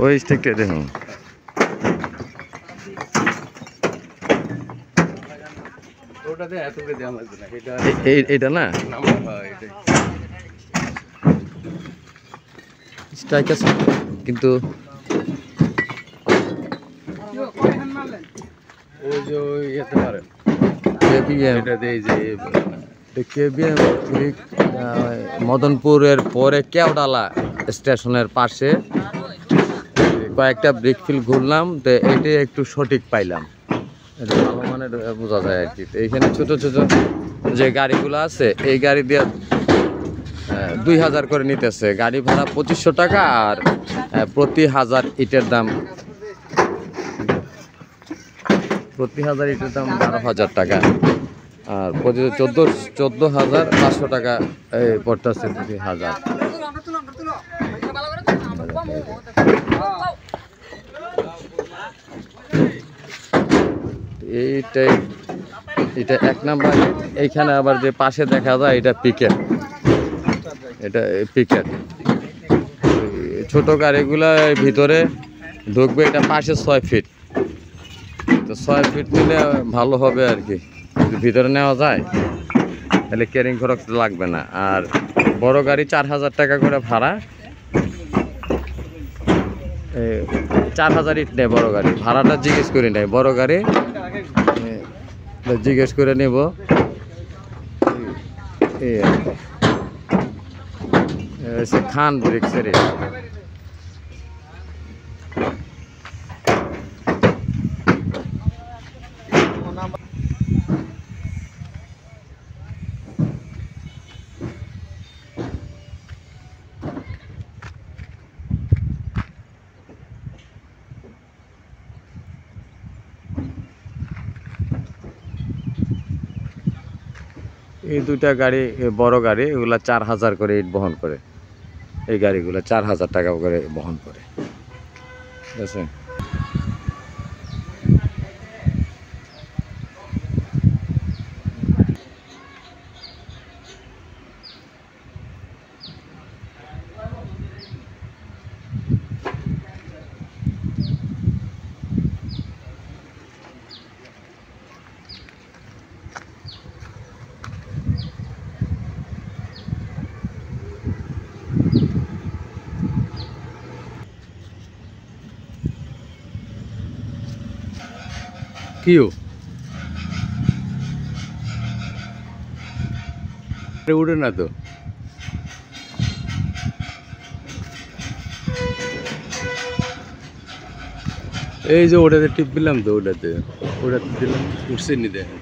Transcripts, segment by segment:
ওই স্টেকটা দেখুন এইটা না স্ট্রাইক আছে কিন্তু মদনপুরের পরে কেওডালা স্টেশনের পাশে কয়েকটা ব্রিক ফিল ঘুরলাম তো এইটাই একটু সঠিক পাইলাম, এটা ভালো মানের বোঝা যায় আর কি। এইখানে ছোট ছোট যে গাড়িগুলো আছে এই গাড়ি দিয়ে 2000 করে নিতেছে, গাড়ি ভাড়া 2500 টাকা আর প্রতি 1000 ইটের দাম 12,000 টাকা আর প্রতি 14,500 টাকা পড়তেছে প্রতি 1000। এটা 1 নাম্বার। এইখানে আবার যে পাশে দেখা যায় এটা পিকেট, এটা পিকেট ছোট গাড়িগুলা ভিতরে ঢুকবে, এটা পাশে 6 ফিট, তো 6 ফিট নিলে ভালো হবে আর কি, যদি ভিতরে নেওয়া যায় তাহলে ক্যারিং খরচ লাগবে না। আর বড় গাড়ি 4000 টাকা করে ভাড়া, 4000 ইট নেয় বড় গাড়ি, ভাড়াটা জিজ্ঞেস করে নেয়, বড় গাড়ি জিজ্ঞেস করে নেব খান ব্রিক্সের। এই দুইটা গাড়ি বড় গাড়ি, এগুলা 4000 করে ইট বহন করে, এই গাড়িগুলো 4000 টাকা করে বহন করে, ঠিক আছে। কিও উঠে না তো, এই যে ওটাতে টিপ দিলাম তো, ওটাতে দিলাম, উঠছে নি দেখেন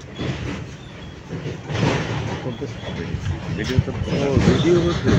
ভিডিও করতে